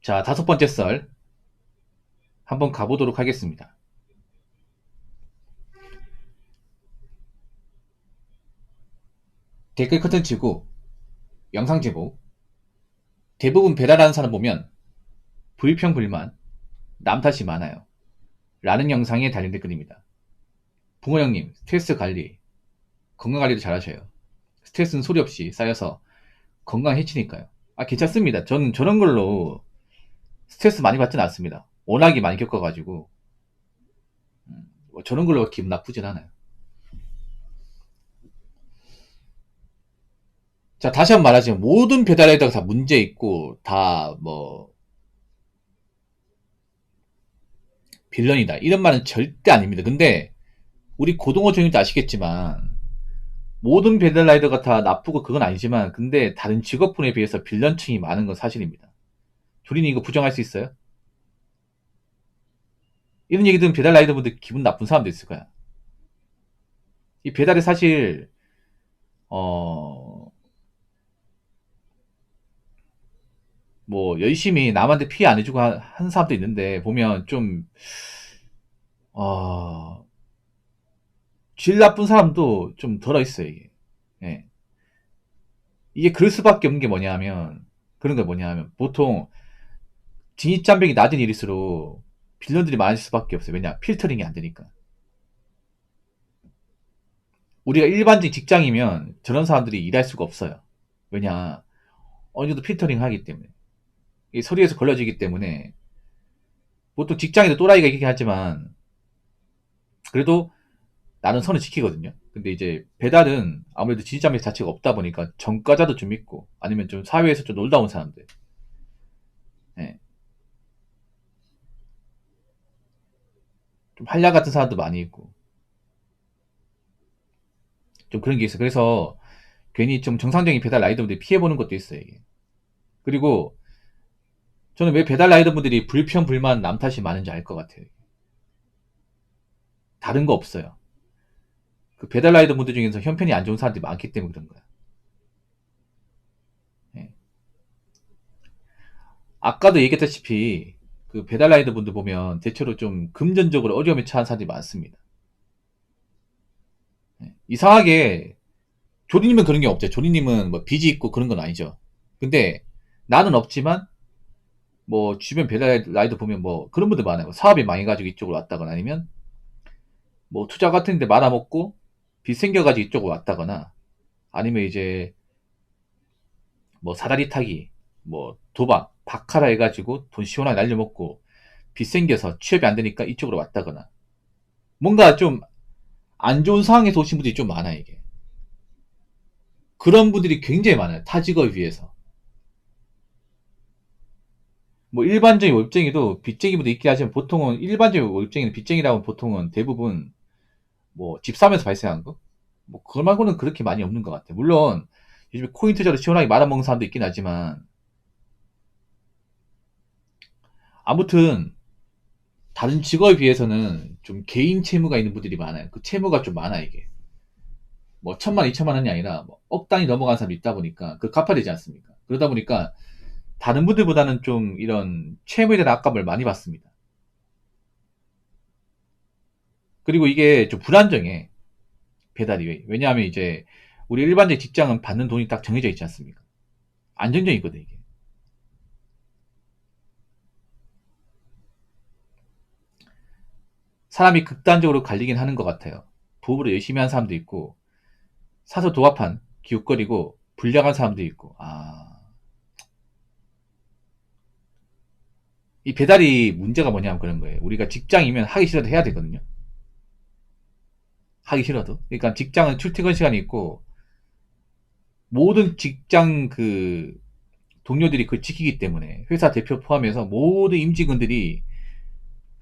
자, 다섯 번째 썰 한번 가보도록 하겠습니다. 댓글 컨텐츠고 영상 제목 대부분 배달하는 사람 보면 불평 불만 남 탓이 많아요 라는 영상에 달린 댓글입니다. 붕어 형님 스트레스 관리 건강 관리도 잘하셔요. 스트레스는 소리 없이 쌓여서 건강 해치니까요. 아, 괜찮습니다. 저는 저런 걸로 스트레스 많이 받지는 않습니다. 워낙에 많이 겪어가지고 뭐 저런 걸로 기분 나쁘진 않아요. 자, 다시 한번 말하자면 모든 배달에다가 다 문제 있고 다 뭐 빌런이다 이런 말은 절대 아닙니다. 근데 우리 고등어 종님도 아시겠지만 모든 배달 라이더가 다 나쁘고 그건 아니지만 근데 다른 직업군에 비해서 빌런층이 많은 건 사실입니다. 조린이 이거 부정할 수 있어요? 이런 얘기 들으면 배달 라이더분들 기분 나쁜 사람도 있을 거야. 이 배달이 사실 어 뭐 열심히 남한테 피해 안 해주고 한 사람도 있는데 보면 좀 어, 질 나쁜 사람도 좀 덜어 있어요 이게. 예. 이게 그럴 수밖에 없는 게 뭐냐면 그런 게 뭐냐면 보통 진입장벽이 낮은 일일수록 빌런들이 많을 수밖에 없어요. 왜냐 필터링이 안 되니까. 우리가 일반적인 직장이면 저런 사람들이 일할 수가 없어요. 왜냐 어느 정도 필터링 하기 때문에 이 서류에서 걸러지기 때문에 보통 직장에도 또라이가 있긴 하지만 그래도 나는 선을 지키거든요. 근데 이제 배달은 아무래도 진입장벽 자체가 없다 보니까 전과자도 좀 있고 아니면 좀 사회에서 좀 놀다 온 사람들, 예. 좀 한량 같은 사람도 많이 있고 좀 그런 게 있어요. 그래서 괜히 좀 정상적인 배달 라이더분들이 피해보는 것도 있어요. 이게. 그리고 저는 왜 배달 라이더분들이 불평 불만 남 탓이 많은지 알 것 같아요. 다른 거 없어요. 그 배달 라이더분들 중에서 형편이 안 좋은 사람들이 많기 때문에 그런 거야. 예. 아까도 얘기했다시피 그 배달 라이더분들 보면 대체로 좀 금전적으로 어려움에 처한 사람들이 많습니다. 예. 이상하게 조리님은 그런 게 없죠. 조리님은 뭐 빚이 있고 그런 건 아니죠. 근데 나는 없지만 뭐 주변 배달 라이더 보면 뭐 그런 분들 많아요. 사업이 망해가지고 이쪽으로 왔다거나 아니면 뭐 투자 같은 데 말아먹고 빚 생겨가지고 이쪽으로 왔다거나 아니면 이제 뭐 사다리 타기 뭐 도박 바카라 해가지고 돈 시원하게 날려먹고 빚 생겨서 취업이 안 되니까 이쪽으로 왔다거나 뭔가 좀 안 좋은 상황에서 오신 분들이 좀 많아요 이게. 그런 분들이 굉장히 많아요. 타 직업에 비해서. 뭐 일반적인 월급쟁이도 빚쟁이분도 있긴 하지만 보통은 일반적인 월급쟁이는 빚쟁이라고 하면 보통은 대부분 뭐 집 사면서 발생한 거? 뭐 그거 말고는 그렇게 많이 없는 것 같아요. 물론 요즘에 코인 투자로 시원하게 말아먹는 사람도 있긴 하지만 아무튼 다른 직업에 비해서는 좀 개인 채무가 있는 분들이 많아요. 그 채무가 좀 많아 이게. 뭐 천만, 이천만 원이 아니라 뭐억 단위 넘어간 사람이 있다 보니까 그 갚아야 되지 않습니까? 그러다 보니까 다른 분들보다는 좀 이런 채무에 대한 압감을 많이 받습니다. 그리고 이게 좀 불안정해. 배달이. 왜냐하면 이제 우리 일반적 직장은 받는 돈이 딱 정해져 있지 않습니까? 안정적이거든 이게. 사람이 극단적으로 갈리긴 하는 것 같아요. 부업으로 열심히 한 사람도 있고 사서 도합한 기웃거리고 불량한 사람도 있고 이 배달이 문제가 뭐냐면 그런 거예요. 우리가 직장이면 하기 싫어도 해야 되거든요. 하기 싫어도. 그러니까 직장은 출퇴근 시간이 있고 모든 직장 그 동료들이 그걸 지키기 때문에 회사 대표 포함해서 모든 임직원들이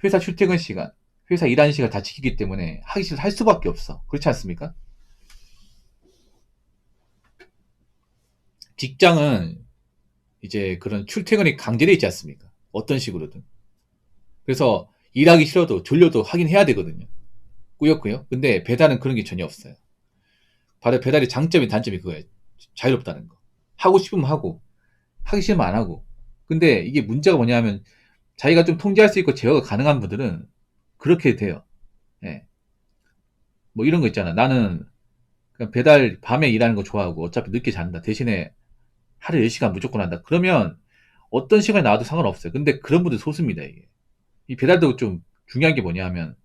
회사 출퇴근 시간, 회사 일하는 시간 다 지키기 때문에 하기 싫어 할 수밖에 없어. 그렇지 않습니까? 직장은 이제 그런 출퇴근이 강제되어 있지 않습니까? 어떤 식으로든. 그래서 일하기 싫어도 졸려도 하긴 해야 되거든요. 꾸역꾸역. 근데 배달은 그런 게 전혀 없어요. 바로 배달의 장점이 단점이 그거예요. 자유롭다는 거. 하고 싶으면 하고, 하기 싫으면 안 하고. 근데 이게 문제가 뭐냐면 자기가 좀 통제할 수 있고 제어가 가능한 분들은 그렇게 돼요. 예. 뭐 이런 거 있잖아. 나는 그냥 배달 밤에 일하는 거 좋아하고 어차피 늦게 잔다. 대신에 하루 10시간 무조건 한다. 그러면 어떤 시간에 나와도 상관없어요. 근데 그런 분들 소수입니다, 이게. 이 배달도 좀 중요한 게 뭐냐 하면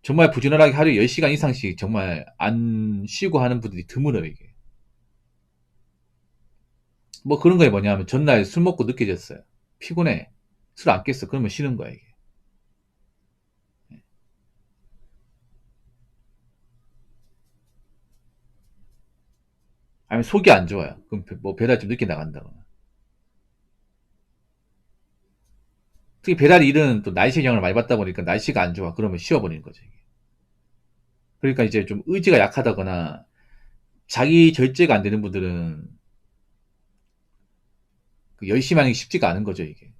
정말 부지런하게 하루에 10시간 이상씩 정말 안 쉬고 하는 분들이 드물어요, 이게. 뭐 그런 거에 뭐냐 하면 전날 술 먹고 늦게 잤어요. 피곤해. 술 안 깼어. 그러면 쉬는 거야, 이게. 아니면 속이 안 좋아요. 그럼 뭐 배달 좀 늦게 나간다거나. 특히 배달 일은 또 날씨 영향을 많이 받다 보니까 날씨가 안 좋아. 그러면 쉬어버리는 거죠, 이게. 그러니까 이제 좀 의지가 약하다거나 자기 절제가 안 되는 분들은 그 열심히 하는 게 쉽지가 않은 거죠, 이게.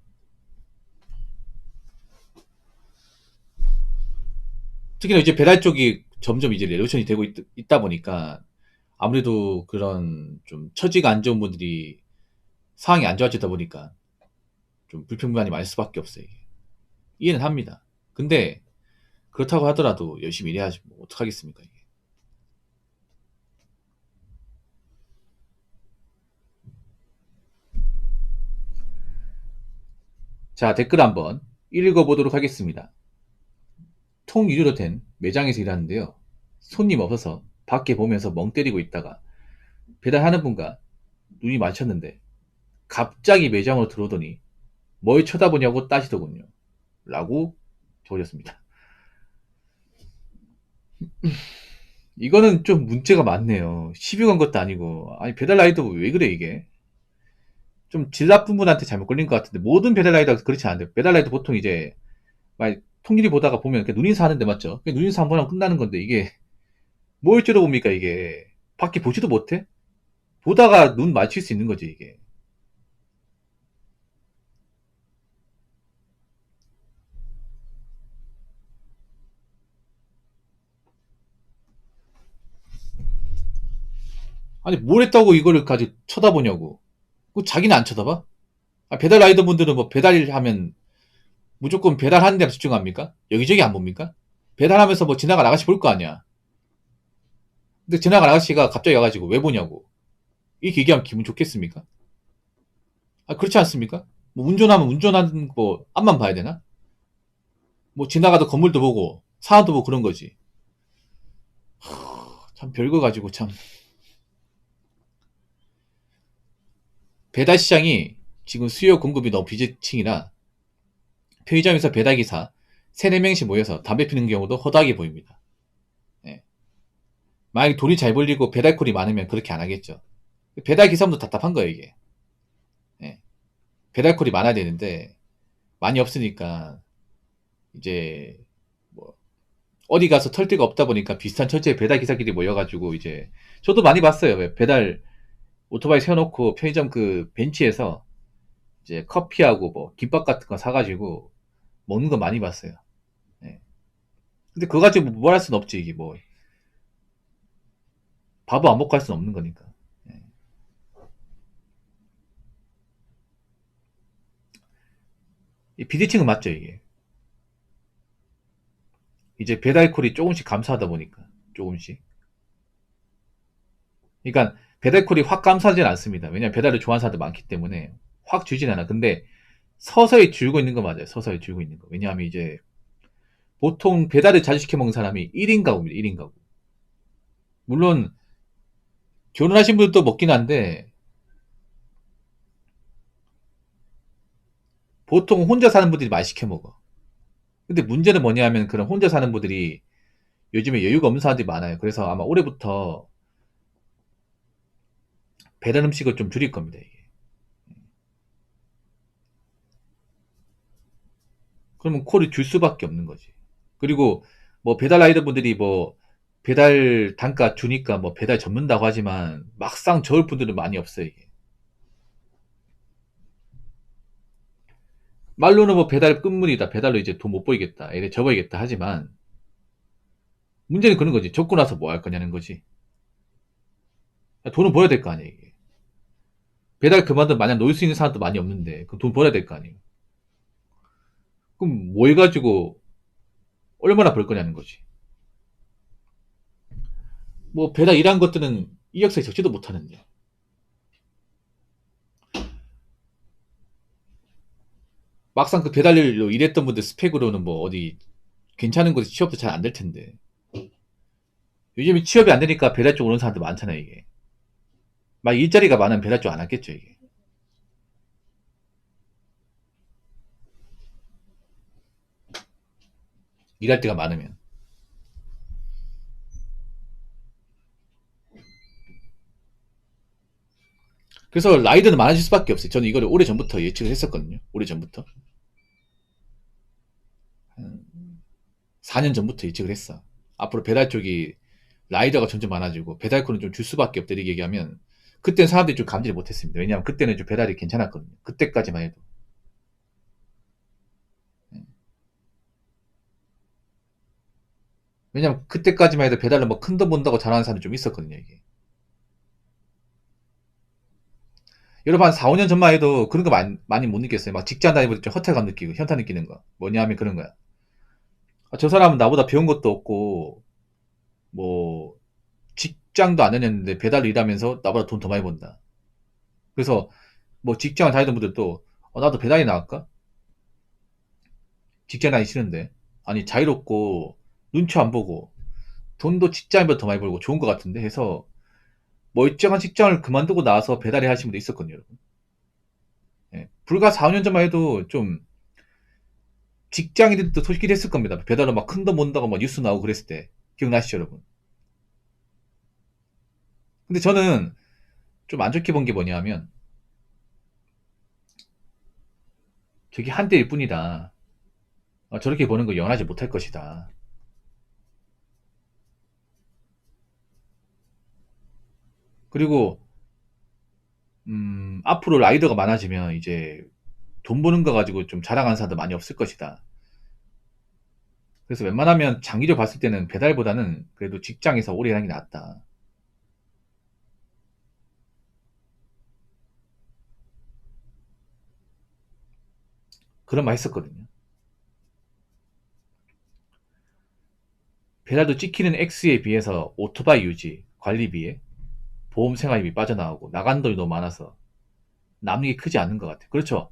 특히나 이제 배달 쪽이 점점 이제 레노션이 되고 있다 보니까 아무래도 그런 좀 처지가 안 좋은 분들이 상황이 안 좋아지다 보니까 좀 불평불만이 많을 수밖에 없어요, 이게. 이해는 합니다. 근데 그렇다고 하더라도 열심히 일해야지 뭐 어떡하겠습니까, 이게. 자, 댓글 한번 읽어보도록 하겠습니다. 통유리로 된 매장에서 일하는데요. 손님 없어서 밖에 보면서 멍 때리고 있다가 배달하는 분과 눈이 마주쳤는데 갑자기 매장으로 들어오더니 뭘 쳐다보냐고 따지더군요. 라고 적어졌습니다. 이거는 좀 문제가 많네요. 시비 건 것도 아니고. 아니, 배달 라이더 왜 그래, 이게? 좀 질 나쁜 분한테 잘못 걸린 것 같은데, 모든 배달 라이더가 그렇지 않은데, 배달 라이더 보통 이제, 막 통일이 보다가 보면 눈인사 하는데 맞죠? 눈인사 한 번 하고 끝나는 건데, 이게, 뭘 ጭ어봅니까, 이게? 밖에 보지도 못해? 보다가 눈 맞출 수 있는 거지, 이게. 아니, 뭘 했다고 이거를 가지고 쳐다보냐고. 그 자기는 안 쳐다봐? 아, 배달 라이더 분들은 뭐 배달 하면 무조건 배달하는 데만 집중합니까? 여기저기 안 봅니까? 배달하면서 뭐 지나간 아가씨 볼 거 아니야. 근데 지나간 아가씨가 갑자기 와가지고 왜 보냐고. 이렇게 얘기하면 기분 좋겠습니까? 아, 그렇지 않습니까? 뭐 운전하면 운전하는 거 앞만 봐야 되나? 뭐 지나가다 건물도 보고 사람도 보고 그런 거지. 참 별거 가지고 참. 배달 시장이 지금 수요 공급이 너무 비대칭이라 편의점에서 배달기사 3, 4명씩 모여서 담배 피는 경우도 허다하게 보입니다. 예. 만약에 돈이 잘 벌리고 배달콜이 많으면 그렇게 안 하겠죠. 배달기사분도 답답한 거예요, 이게. 예. 배달콜이 많아야 되는데 많이 없으니까 이제 뭐 어디 가서 털 데가 없다 보니까 비슷한 처지에 배달 기사끼리 모여가지고 이제 저도 많이 봤어요. 왜 배달 오토바이 세워놓고 편의점 그 벤치에서 이제 커피하고 뭐 김밥 같은 거 사가지고 먹는 거 많이 봤어요. 예. 근데 그거 가지고 뭘 할 수는 없지. 이게 뭐 밥을 안 먹고 할 수는 없는 거니까. 예. 이 비대칭은 맞죠, 이게. 이제 배달콜이 조금씩 감소하다 보니까 조금씩. 그러니까 배달콜이 확 감소하지는 않습니다. 왜냐면 배달을 좋아하는 사람들 많기 때문에 확 줄진 않아. 근데 서서히 줄고 있는 거 맞아요. 서서히 줄고 있는 거. 왜냐하면 이제 보통 배달을 자주 시켜 먹는 사람이 1인 가구입니다. 1인 가구. 물론 결혼하신 분들도 먹긴 한데 보통 혼자 사는 분들이 많이 시켜 먹어. 근데 문제는 뭐냐면 그런 혼자 사는 분들이 요즘에 여유가 없는 사람들이 많아요. 그래서 아마 올해부터 배달 음식을 좀 줄일 겁니다. 이게. 그러면 콜을 줄 수밖에 없는 거지. 그리고 뭐 배달 라이더 분들이 뭐 배달 단가 주니까 뭐 배달 접는다고 하지만 막상 저을 분들은 많이 없어요. 이게. 말로는 뭐 배달 끝물이다. 배달로 이제 돈 못 벌겠다. 이래 접어야겠다. 하지만 문제는 그런 거지. 접고 나서 뭐 할 거냐는 거지. 돈은 벌어야 될 거 아니야, 이게. 배달 그만둔 마냥 놀 수 있는 사람도 많이 없는데 그 돈 벌어야 될 거 아니에요. 그럼 뭐 해가지고 얼마나 벌 거냐는 거지. 뭐 배달 일한 것들은 이력서에 적지도 못하는데. 막상 그 배달일로 일했던 분들 스펙으로는 뭐 어디 괜찮은 곳에 취업도 잘 안 될 텐데. 요즘에 취업이 안 되니까 배달 쪽 오는 사람들 많잖아요, 이게. 막 일자리가 많으면 배달 쪽 안 하겠죠, 이게. 일할 때가 많으면. 그래서 라이더는 많아질 수밖에 없어요. 저는 이거를 오래전부터 예측을 했었거든요. 오래전부터. 한 4년 전부터 예측을 했어. 앞으로 배달 쪽이 라이더가 점점 많아지고 배달코는 좀 줄 수밖에 없다 이렇게 얘기하면 그때는 사람들이 좀 감지를 못했습니다. 왜냐하면 그때는 좀 배달이 괜찮았거든요. 그때까지만 해도. 왜냐면 그때까지만 해도 배달로 뭐 큰 돈 번다고 잘하는 사람이 좀 있었거든요, 이게. 여러분 한 4, 5년 전만 해도 그런 거 많이 못 느꼈어요. 막 직장 다니면서 좀 허탈감 느끼고 현타 느끼는 거. 뭐냐면 그런 거야. 아, 저 사람은 나보다 배운 것도 없고 뭐 직장도 안 다녔는데 배달로 일하면서 나보다 돈 더 많이 번다. 그래서 뭐 직장을 다니던 분들도 나도 배달이 나갈까? 직장 다니기 싫은데. 아니 자유롭고 눈치 안 보고 돈도 직장인보다 더 많이 벌고 좋은 것 같은데 해서 멀쩡한 직장을 그만두고 나와서 배달을 하신 분도 있었거든요, 여러분. 예. 불과 4, 5년 전만 해도 좀 직장인들도 소식이 됐을 겁니다. 배달로 막 큰 돈 번다고 막 뉴스 나오고 그랬을 때. 기억나시죠, 여러분? 근데 저는 좀 안 좋게 본 게 뭐냐 하면 저게 한때일 뿐이다. 저렇게 버는 거 영원하지 못할 것이다. 그리고 앞으로 라이더가 많아지면 이제 돈 버는 거 가지고 좀 자랑하는 사람도 많이 없을 것이다. 그래서 웬만하면 장기적으로 봤을 때는 배달보다는 그래도 직장에서 오래 일하는 게 낫다. 그런 말 했었거든요. 배달도 찍히는 X에 비해서 오토바이 유지, 관리비에 보험 생활비 빠져나오고 나간 돈이 너무 많아서 남는 게 크지 않은 것 같아요. 그렇죠?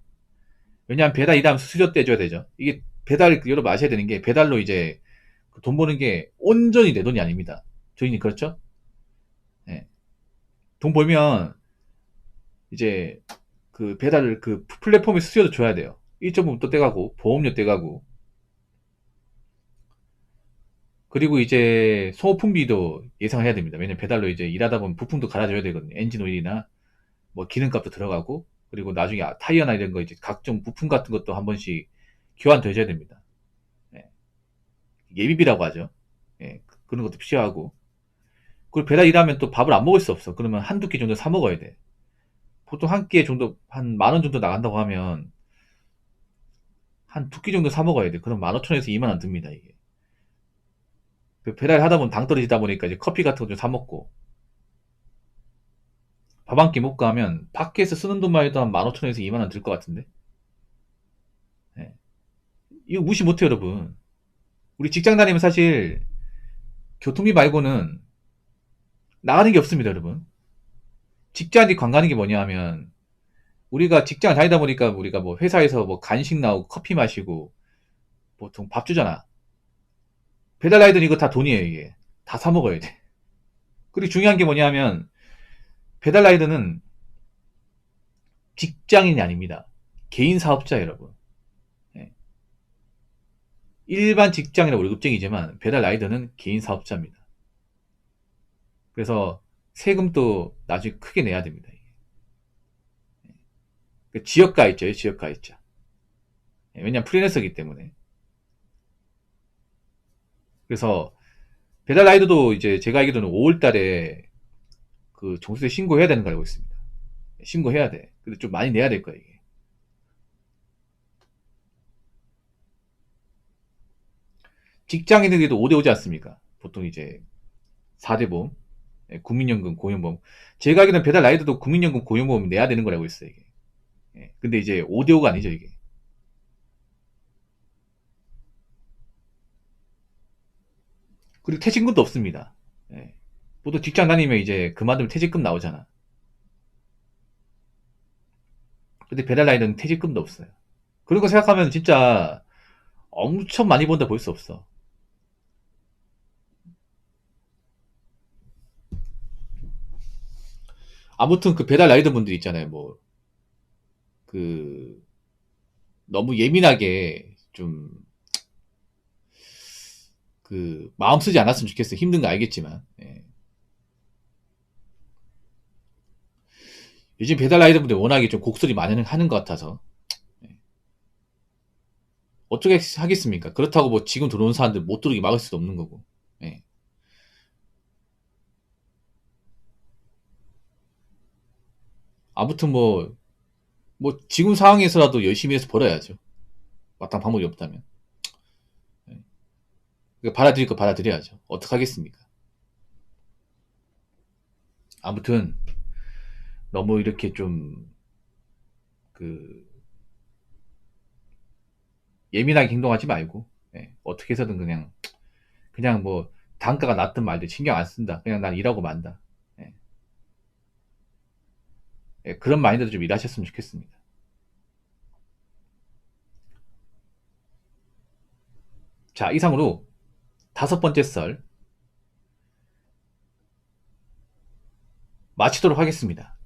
왜냐하면 배달 일하면 수수료 떼줘야 되죠. 이게 배달 여러분 아셔야 되는 게 배달로 이제 돈 버는 게 온전히 내 돈이 아닙니다. 저희는 그렇죠? 예. 돈 벌면 이제 그 배달 그 플랫폼에 수수료도 줘야 돼요. 일정 부분 또 떼가고 보험료 떼가고 그리고 이제 소모품비도 예상을 해야 됩니다. 왜냐면 배달로 이제 일하다 보면 부품도 갈아줘야 되거든요. 엔진 오일이나 뭐 기름값도 들어가고 그리고 나중에 타이어나 이런 거 이제 각종 부품 같은 것도 한 번씩 교환도 해줘야 됩니다. 예. 예비비라고 하죠. 예. 그런 것도 필요하고 그리고 배달 일하면 또 밥을 안 먹을 수 없어. 그러면 한두 끼 정도 사 먹어야 돼. 보통 한 끼에 정도 한 10,000원 정도 나간다고 하면 한 두 끼 정도 사 먹어야 돼. 그럼 15,000원에서 20,000원 듭니다, 이게. 그 배달 하다 보면 당 떨어지다 보니까 이제 커피 같은 거 좀 사 먹고 밥 한 끼 먹고 하면 밖에서 쓰는 돈만 해도 한 15,000원에서 20,000원 들 것 같은데. 예. 이거 무시 못해요, 여러분. 우리 직장 다니면 사실 교통비 말고는 나가는 게 없습니다, 여러분. 직장 뒤 관가는 게 뭐냐 하면 우리가 직장을 다니다 보니까 우리가 뭐 회사에서 뭐 간식 나오고 커피 마시고 보통 밥 주잖아. 배달 라이드는 이거 다 돈이에요, 이게. 다 사 먹어야 돼. 그리고 중요한 게 뭐냐 하면 배달 라이드는 직장인이 아닙니다. 개인 사업자 여러분. 예. 일반 직장이나 월급쟁이지만 배달 라이더는 개인 사업자입니다. 그래서 세금도 나중에 크게 내야 됩니다. 그 지역가입자예요, 지역가입자. 예, 왜냐면 프리랜서이기 때문에. 그래서 배달 라이더도 이제 제가 알기로는 5월 달에 그 종수세 신고해야 되는 걸 알고 있습니다. 신고해야 돼. 근데 좀 많이 내야 될 거야, 이게. 직장인들에게도 5대 오지 않습니까? 보통 이제 4대 보험. 예, 국민연금, 고용보험. 제가 알기로는 배달 라이더도 국민연금, 고용보험 내야 되는 거라고 했어요, 이게. 예, 근데 이제 5대5가 아니죠, 이게. 그리고 퇴직금도 없습니다. 예. 보통 직장 다니면 이제 그만두면 퇴직금 나오잖아. 근데 배달 라이더는 퇴직금도 없어요. 그런 거 생각하면 진짜 엄청 많이 번다 볼 수 없어. 아무튼 그 배달 라이더 분들 있잖아요. 뭐, 그, 너무 예민하게 좀, 그, 마음 쓰지 않았으면 좋겠어요. 힘든 거 알겠지만. 예. 요즘 배달 라이더 분들 워낙에 좀 곡소리 많이 하는 것 같아서. 예. 어떻게 하겠습니까? 그렇다고 뭐 지금 들어온 사람들 못 들어오게 막을 수도 없는 거고. 예. 아무튼 뭐, 지금 상황에서라도 열심히 해서 벌어야죠. 마땅 방법이 없다면. 예. 그러니까 받아들일 거 받아들여야죠. 어떡하겠습니까? 아무튼, 너무 이렇게 좀, 그, 예민하게 행동하지 말고, 예. 어떻게 해서든 그냥 뭐, 단가가 낮든 말든 신경 안 쓴다. 그냥 난 일하고 만다. 예. 예, 그런 마인드로 좀 일하셨으면 좋겠습니다. 자, 이상으로 5번째 썰 마치도록 하겠습니다.